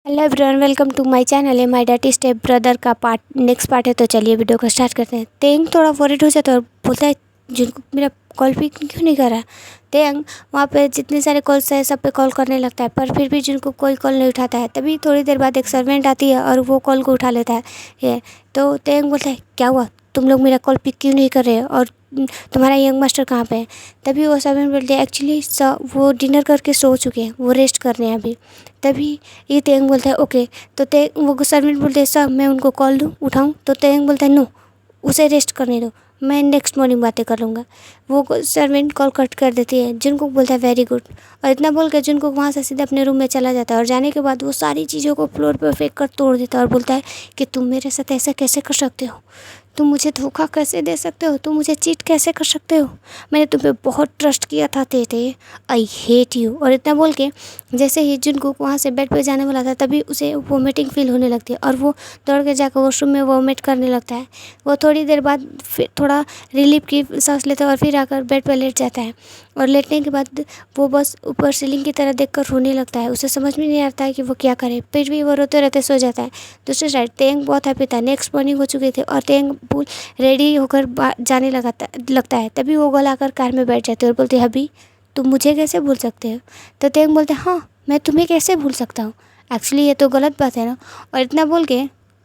Hello everyone, welcome to my channel. है my daddy step brother का next part है। तो चलिए वीडियो को स्टार्ट करते हैं। तेंग थोड़ा वरीड हो जाता है और बोलता है जिनको मेरा कॉल पिक क्यों नहीं कर रहा। तेंग वहाँ पे जितने सारे कॉल्स है सब पे कॉल करने लगता है, पर फिर भी जिनको कोई कॉल नहीं उठाता है। तभी थोड़ी देर बाद एक सर्वेंट आती है और वो कॉल को उठा लेता है। ये तो तेंग बोलता है क्या हुआ, तुम लोग मेरा कॉल पिक क्यों नहीं कर रहे हो और तुम्हारा यंग मास्टर कहाँ पे है। तभी वो सर्वेंट बोलते हैं एक्चुअली वो डिनर करके सो चुके हैं, वो रेस्ट कर रहे हैं अभी। तभी ये तेंग बोलता है ओके। तो वो सर्वेंट बोलते हैं सर मैं उनको कॉल दूँ उठाऊँ। तो तेंग बोलता है नो, उसे रेस्ट करने दो, मैं नेक्स्ट मॉर्निंग बातें कर लूँगा। वो सर्वेंट कॉल कट कर देती है। जिनको बोलता है वेरी गुड, और इतना बोल के जिनको वहाँ से सीधे अपने रूम में चला जाता है। और जाने के बाद वो सारी चीज़ों को फ्लोर पर फेंक कर तोड़ देता है और बोलता है कि तुम मेरे साथ ऐसा कैसे कर सकते हो, तुम मुझे धोखा कैसे दे सकते हो, तुम मुझे चीट कैसे कर सकते हो, मैंने तुम पे बहुत ट्रस्ट किया था थे आई हेट यू। और इतना बोल के जैसे ही जिनको वहाँ से बेड पे जाने वाला था तभी उसे वोमिटिंग फील होने लगती है और वो दौड़ के जाकर वॉशरूम में वोमिट करने लगता है। वो थोड़ी देर बाद फिर थोड़ा रिलीफ की सांस लेता है और फिर आकर बेड पर लेट जाता है। और लेटने के बाद वो बस ऊपर सीलिंग की तरह देखकर रोने लगता है। उसे समझ में नहीं आता है कि वो क्या करे, फिर भी वो रोते रहते सो जाता है। दूसरी साइड तेंग बहुत हैप्पी था, नेक्स्ट मॉर्निंग हो चुके थे और तेंग पूल रेडी होकर जाने लगता है। तभी वो गल आकर कार में बैठ जाते हैं और बोलते हैं अभी तुम मुझे कैसे भूल सकते हो। तो तेंग बोलते हैं हाँ मैं तुम्हें कैसे भूल सकता हूँ, एक्चुअली ये तो गलत बात है ना। और इतना बोल के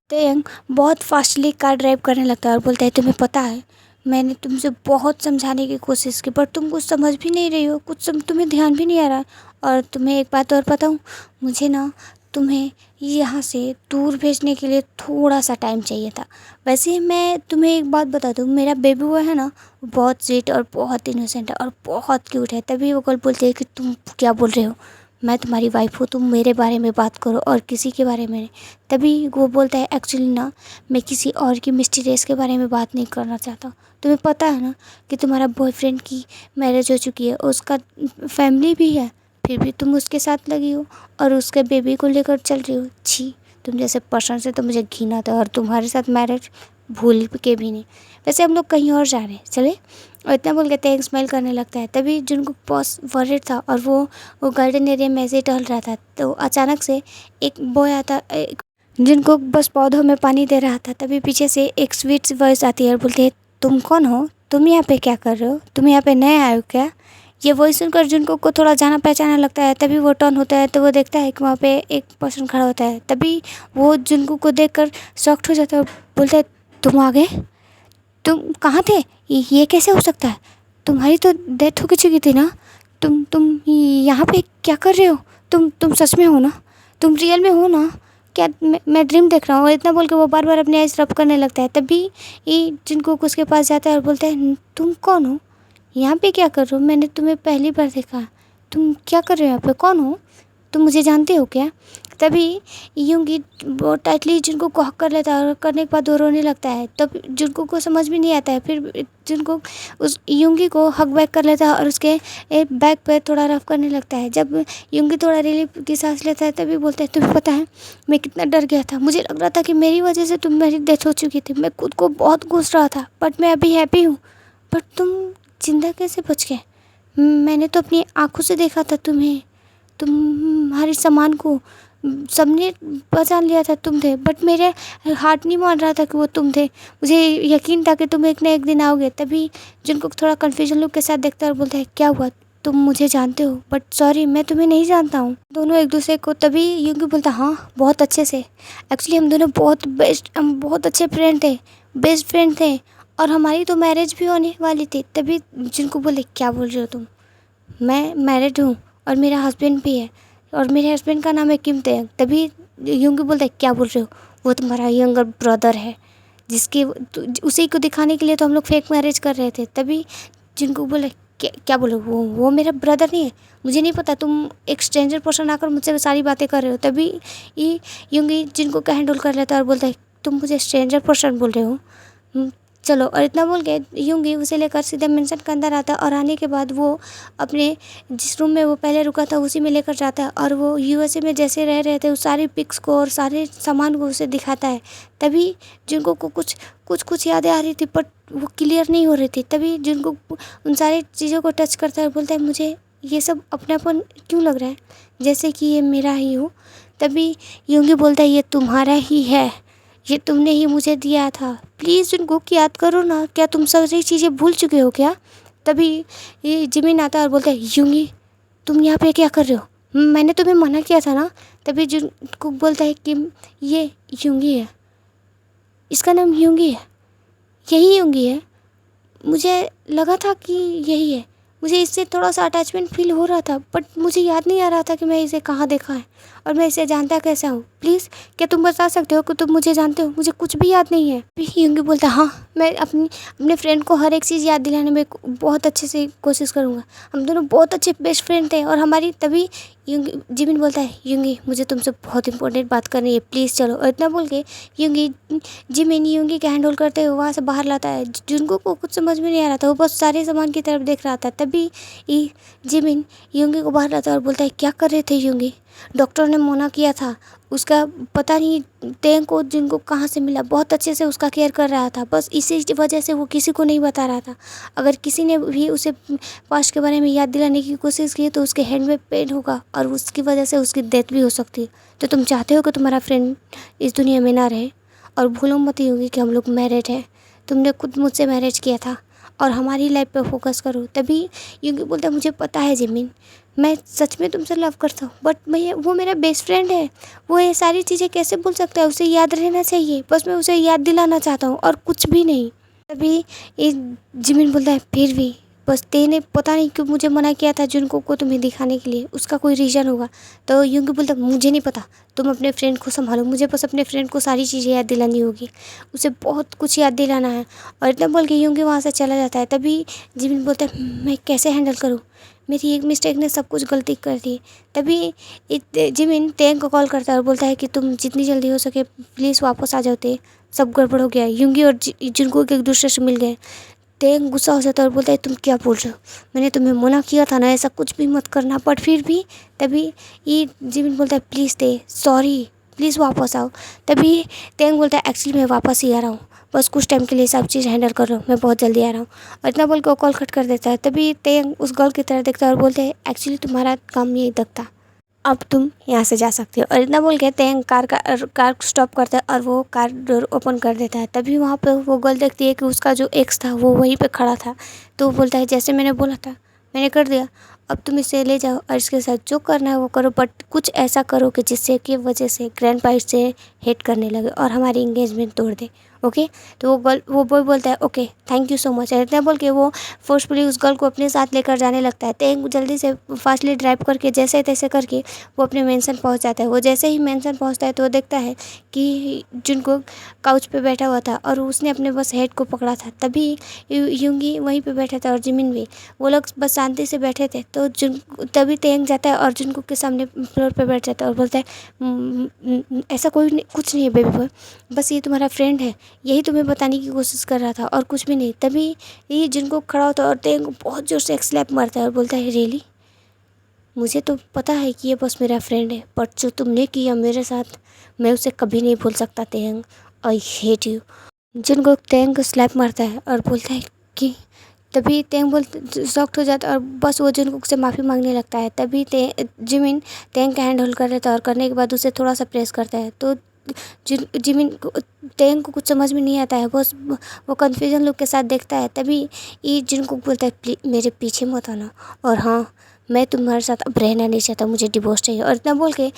तेंग बहुत फास्टली कार ड्राइव करने लगता है और बोलता है तुम्हें पता है मैंने तुमसे बहुत समझाने की कोशिश की पर तुम कुछ समझ भी नहीं रही हो, तुम्हें ध्यान भी नहीं आ रहा। और तुम्हें एक बात और बताऊँ, मुझे ना तुम्हें यहाँ से दूर भेजने के लिए थोड़ा सा टाइम चाहिए था। वैसे मैं तुम्हें एक बात बता दूँ, मेरा बेबी वो है ना वो बहुत स्वीट और बहुत इनोसेंट है और बहुत क्यूट है। तभी वो कल बोलते हैं कि तुम क्या बोल रहे हो, मैं तुम्हारी वाइफ हूँ, तुम मेरे बारे में बात करो और किसी के बारे में नहीं। तभी वो बोलता है एक्चुअली ना मैं किसी और की मिस्टीरियस के बारे में बात नहीं करना चाहता। तुम्हें पता है ना कि तुम्हारा बॉयफ्रेंड की मैरिज हो चुकी है, उसका फैमिली भी है, फिर भी तुम उसके साथ लगी हो और उसके बेबी को लेकर चल रही हो। छी, तुम जैसे पर्सन से तो मुझे घिन आता है और तुम्हारे साथ मैरिज भूल के भी नहीं। वैसे हम लोग कहीं और जा रहे हैं, चले। और इतना बोल के तेंग स्माइल करने लगता है। तभी जिनको बॉस वरिड था और वो गार्डन एरिया में ऐसे ही टहल रहा था तो अचानक से एक बॉय आता जिनको बस पौधों में पानी दे रहा था। तभी पीछे से एक स्वीट वॉइस आती है और बोलती है तुम कौन हो, तुम यहाँ पे क्या कर रहे हो, तुम यहाँ पे नए आए हो क्या। ये वॉइस सुनकर जिनको को थोड़ा जाना पहचाना लगता है। तभी वो टर्न होता है तो वो देखता है कि वहाँ पे एक पर्सन खड़ा होता है। तभी वो जिनको को देखकर शॉक्ड हो जाता है और बोलता है तुम आ गए, तुम कहाँ थे, ये कैसे हो सकता है, तुम्हारी तो डेथ हो चुकी थी ना, तुम यहाँ पे क्या कर रहे हो, तुम सच में हो ना, तुम रियल में हो ना, क्या मैं ड्रीम देख रहा हूँ। और इतना बोल के वो बार बार अपने आइज रब करने लगता है। तभी ये जिनको उसके पास जाता है और बोलता है तुम कौन हो, यहाँ पे क्या कर रहे हो, मैंने तुम्हें पहली बार देखा, तुम क्या कर रहे हो यहाँ पे, कौन हो, तुम मुझे जानते हो क्या। तभी यूंगी बहुत टाइटली जिनको को हक कर लेता है और करने के बाद वो रोने लगता है। तब जिनको को समझ में नहीं आता है, फिर जिनको उस यूंगी को हक बैक कर लेता है और उसके बैक पे थोड़ा रफ करने लगता है। जब यूंगी थोड़ा रिलीफ की सांस लेता है तभी बोलता है तुम्हें पता है मैं कितना डर गया था, मुझे लग रहा था कि मेरी वजह से मेरी डेथ हो चुकी थी, मैं खुद को बहुत घुस रहा था बट मैं अभी हैप्पी हूँ। बट तुम जिंदा कैसे बच गए, मैंने तो अपनी आँखों से देखा था तुम्हें, तुम्हारे सामान को सबने पहचान लिया था तुम थे, बट मेरे हार्ट नहीं मान रहा था कि वो तुम थे, मुझे यकीन था कि तुम एक ना एक दिन आओगे। तभी जिनको थोड़ा कन्फ्यूजन लुक के साथ देखता है और बोलता है क्या हुआ, तुम मुझे जानते हो बट सॉरी मैं तुम्हें नहीं जानता हूँ। दोनों एक दूसरे को तभी यूँ बोलता हाँ बहुत अच्छे से, एक्चुअली हम दोनों हम बहुत अच्छे फ्रेंड थे, बेस्ट फ्रेंड थे और हमारी तो मैरिज भी होने वाली थी। तभी जिनको बोले क्या बोल रहे हो तुम, मैं मैरिड हूँ और मेरा हस्बैंड भी है और मेरे हस्बैंड का नाम है किम तेंग। तभी यूंगी बोलता है क्या बोल रहे हो, वो तुम्हारा यंगर ब्रदर है जिसकी उसी को दिखाने के लिए तो हम लोग फेक मैरिज कर रहे थे। तभी जिनको बोले क्या बोलो, वो मेरा ब्रदर नहीं है, मुझे नहीं पता, तुम एक स्ट्रेंजर पर्सन आकर मुझसे सारी बातें कर रहे हो। तभी ये यूंगी जिनको का हैंडल कर लेता है और बोलता है तुम मुझे स्ट्रेंजर पर्सन बोल रहे हो, चलो। और इतना बोल के यूंगी उसे लेकर सीधे मेंशन के अंदर आता है और आने के बाद वो अपने जिस रूम में वो पहले रुका था उसी में लेकर जाता है और वो यूएसए में जैसे रह रहे थे उस सारी पिक्स को और सारे सामान को उसे दिखाता है। तभी जिनको को कुछ यादें आ रही थी बट वो क्लियर नहीं हो रही थी। तभी जिनको उन सारी चीज़ों को टच करता है और बोलता है मुझे ये सब अपनापन क्यों लग रहा है, जैसे कि ये मेरा ही हो। तभी यूंगी बोलता है ये तुम्हारा ही है, ये तुमने ही मुझे दिया था, प्लीज़ जुनकुक याद करो ना, क्या तुम सारी चीज़ें भूल चुके हो क्या? तभी ये जिमिन आता है और बोलता है यूंगी तुम यहाँ पे क्या कर रहे हो, मैंने तुम्हें मना किया था ना। तभी जुनकुक बोलता है कि ये यूंगी है, इसका नाम यूंगी है, यही यूंगी है, मुझे लगा था कि यही है, मुझे इससे थोड़ा सा अटैचमेंट फील हो रहा था, बट मुझे याद नहीं आ रहा था कि मैं इसे कहाँ देखा है और मैं इसे जानता कैसा हूँ। प्लीज़ क्या तुम बता सकते हो कि तुम मुझे जानते हो? मुझे कुछ भी याद नहीं है। फिर यूंगी बोलता है हाँ, मैं अपने फ्रेंड को हर एक चीज़ याद दिलाने में बहुत अच्छे से कोशिश करूँगा, हम दोनों बहुत अच्छे बेस्ट फ्रेंड थे। और हमारी तभी यूंगी जिमिन बोलता है यूंगी मुझे तुमसे बहुत इंपॉर्टेंट बात करनी है, प्लीज़ चलो। और इतना बोल के यूंगी जिमिन यूंगी का हैंड होल्ड करते हुए वहाँ से बाहर लाता है। जुनकुक को कुछ समझ में नहीं आ रहा था, वो बस सारे सामान की तरफ देख रहा था। तभी जिमिन यूंगी को बाहर लाता है और बोलता है क्या कर रहे थे यूंगी, डॉक्टर ने मना किया था, उसका पता नहीं तेंग को जुनकुक कहाँ से मिला, बहुत अच्छे से उसका केयर कर रहा था, बस इसी वजह से वो किसी को नहीं बता रहा था। अगर किसी ने भी उसे पास्ट के बारे में याद दिलाने की कोशिश की तो उसके हेड में पेन होगा और उसकी वजह से उसकी डेथ भी हो सकती है। तो तुम चाहते हो कि तुम्हारा फ्रेंड इस दुनिया में ना रहे? और भूलो मत यूंगी कि हम लोग मैरिड हैं, तुमने खुद मुझसे मैरिज किया था और हमारी लाइफ पे फोकस करो। तभी यूंगी बोलता है मुझे पता है जिमिन, मैं सच में तुमसे लव करता हूँ, बट मैं वो मेरा बेस्ट फ्रेंड है, वो ये सारी चीज़ें कैसे भूल सकता है, उसे याद रहना चाहिए, बस मैं उसे याद दिलाना चाहता हूँ और कुछ भी नहीं। तभी ये जिमिन बोलता है फिर भी बस तेने पता नहीं क्यों मुझे मना किया था जुनकुक को तुम्हें दिखाने के लिए, उसका कोई रीज़न होगा। तो यूंगी बोलता मुझे नहीं पता, तुम अपने फ्रेंड को संभालो, मुझे बस अपने फ्रेंड को सारी चीज़ें याद दिलानी होगी, उसे बहुत कुछ याद दिलाना है। और इतना बोल के यूंगी वहाँ से चला जाता है। तभी जिमिन बोलता है मैं कैसे हैंडल करूँ, मेरी एक मिस्टेक ने सब कुछ गलती कर दी। तभी जिमिन तेंग को कॉल करता है और बोलता है कि तुम जितनी जल्दी हो सके प्लीज़ वापस आ जाओ, सब गड़बड़ हो गया, यूंगी और जुनकुक एक दूसरे से मिल गए। तेंग गुस्सा हो जाता है और बोलता है तुम क्या बोल रहे हो, मैंने तुम्हें मना किया था ना ऐसा कुछ भी मत करना, बट फिर भी। तभी ये जिमिन बोलता है प्लीज़ सॉरी, प्लीज़ वापस आओ। तभी तेंग बोलता है एक्चुअली मैं वापस ही आ रहा हूँ, बस कुछ टाइम के लिए सब चीज़ हैंडल कर रहा हूँ, मैं बहुत जल्दी आ रहा हूँ। और इतना बोल के वो कॉल कट कर देता है। तभी तेंग उस गर्ल की तरह देखता है और बोलते हैं एक्चुअली तुम्हारा काम नहीं दखता, अब तुम यहाँ से जा सकते हो। और इतना बोल के तेंग कार स्टॉप करता है और वो कार डोर ओपन कर देता है। तभी वहाँ पे वो गर्ल देखती है कि उसका जो एक्स था वो वहीं पे खड़ा था। तो वो बोलता है जैसे मैंने बोला था मैंने कर दिया, अब तुम इसे ले जाओ और इसके साथ जो करना है वो करो, बट कुछ ऐसा करो कि जिससे की वजह से ग्रैंडपा इससे हेट करने लगे और हमारी इंगेजमेंट तोड़ दे। ओके, तो वो बॉय बोलता है okay thank you so much. इतना बोल के वो फोर्सफुली उस गर्ल को अपने साथ लेकर जाने लगता है। तेंग जल्दी से फास्टली ड्राइव करके जैसे तैसे करके वो अपने मेंशन पहुंच जाता है। वो जैसे ही मेंशन पहुंचता है तो वो देखता है कि जुनकुक काउच पे बैठा हुआ था और उसने अपने बस हेड को पकड़ा था। तभी यूंगी वहीं पे बैठा था और जिमिन भी, वो लोग बस शांति से बैठे थे। तो तभी तेंग जाता है और जुनकुक के सामने फ्लोर पे बैठ जाता है और बोलता है ऐसा कुछ नहीं है बेबी बॉय, बस ये तुम्हारा फ्रेंड है, यही तुम्हें बताने की कोशिश कर रहा था और कुछ भी नहीं। तभी ये जुनकुक खड़ा होता है और तेंग को बहुत जोर से एक स्लैप मारता है और बोलता है रियली, मुझे तो पता है कि ये बस मेरा फ्रेंड है, बट जो तुमने किया मेरे साथ मैं उसे कभी नहीं भूल सकता तेंग, आई हेट यू। जुनकुक तेंग को स्लैप मारता है और बोलता है कि तभी तेंग शॉक्ट हो जाता है और बस वो जुनकुक से माफ़ी मांगने लगता है। तभी जिमिन तेंग का हैंड होल्ड कर लेता है और करने के बाद उसे थोड़ा सा प्रेस करता है। तो जिमिन तेंग को कुछ समझ में नहीं आता है, बस वो कन्फ्यूजन लुक के साथ देखता है। तभी ये जुनकुक बोलता है प्लीज मेरे पीछे मत आना, और हाँ मैं तुम्हारे साथ अब रहना नहीं चाहता, मुझे डिवोर्स चाहिए। और इतना बोल के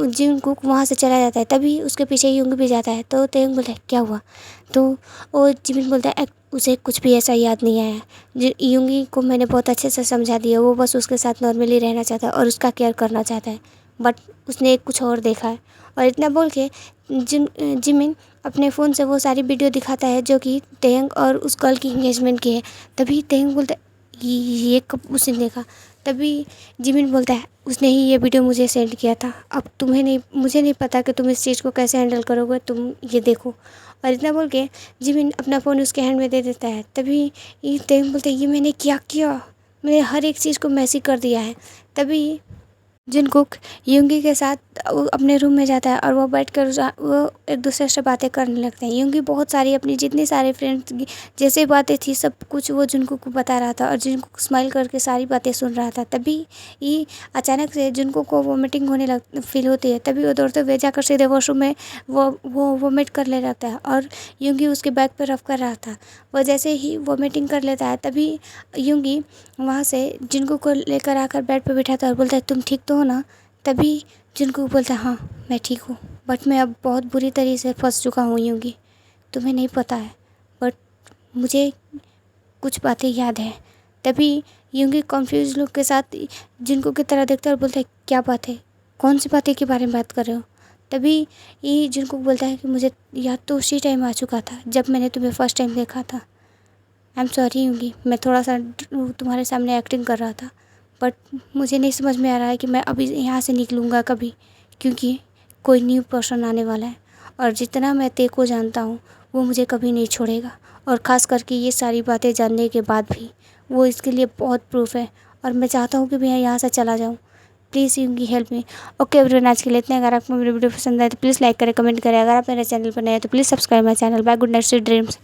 जिनकुक वहाँ से चला जाता है। तभी उसके पीछे यूंगी भी जाता है। तो तेंग बोलता है क्या हुआ, तो वो जिमिन बोलता है उसे कुछ भी ऐसा याद नहीं आया, यूंगी को मैंने बहुत अच्छे से समझा दिया, वो बस उसके साथ नॉर्मली रहना चाहता है और उसका केयर करना चाहता है, बट उसने कुछ और देखा है। और इतना बोल के जिमिन अपने फ़ोन से वो सारी वीडियो दिखाता है जो कि तेंग और उस गर्ल की इंगेजमेंट की है। तभी तेंग बोलता है ये कब उसने देखा। तभी जिमिन बोलता है उसने ही ये वीडियो मुझे सेंड किया था, अब मुझे नहीं पता कि तुम इस चीज़ को कैसे हैंडल करोगे, तुम ये देखो। और इतना बोल के जिमिन अपना फ़ोन उसके हैंड में दे देता है। तभी ये तेंग बोलता है ये मैंने क्या किया, मैंने हर एक चीज़ को मैसी कर दिया है। तभी जिनकुक यूंगी के साथ अपने रूम में जाता है और वो बैठकर वो एक दूसरे से बातें करने लगते हैं। यूंगी बहुत सारी अपनी जितनी सारे फ्रेंड्स की जैसे बातें थी सब कुछ वो जिनकुक को बता रहा था और जिनकुक स्माइल करके सारी बातें सुन रहा था। तभी ये अचानक से जिनकुक को वोमिटिंग होने लग फील होती है। तभी वो दौड़ते हुए जाकर सीधे वॉशरूम में वो वोमिट करने लगता है और यूंगी उसके बैक पर रफ कर रहा था। वो जैसे ही वोमिटिंग कर लेता है तभी यूंगी वहाँ से जिनको को लेकर आकर बेड पर बिठाता है और बोलता है तुम ठीक तो हो ना। तभी जिनको बोलता है हाँ मैं ठीक हूँ, बट मैं अब बहुत बुरी तरीके से फंस चुका हूँ यूंगी, तुम्हें नहीं पता है बट मुझे कुछ बातें याद है। तभी यूंगी कॉन्फ्यूज लुक के साथ जिनको की तरह देखता है और बोलता है क्या बात है, कौन सी बातें के बारे में बात कर रहे हो। तभी ये जिनको बोलता है कि मुझे याद तो उसी टाइम आ चुका था जब मैंने तुम्हें फ़र्स्ट टाइम देखा था। आई एम सॉरी यूंगी, मैं थोड़ा सा तुम्हारे सामने एक्टिंग कर रहा था बट मुझे नहीं समझ में आ रहा है कि मैं अभी यहाँ से निकलूँगा कभी, क्योंकि कोई न्यू पर्सन आने वाला है और जितना मैं ते को जानता हूँ वो मुझे कभी नहीं छोड़ेगा। और ख़ास करके ये सारी बातें जानने के बाद भी वो इसके लिए बहुत प्रूफ है और मैं चाहता हूँ कि मैं यहाँ से चला जाऊँ। Please Yoongi help me. Okay everyone, आज के लिए इतना। अगर आपको मेरी वीडियो पसंद आए तो प्लीज़ लाइक करें, कमेंट करें। अगर आप मेरे चैनल पर नए हैं तो please subscribe my channel. Bye, good night, sweet dreams.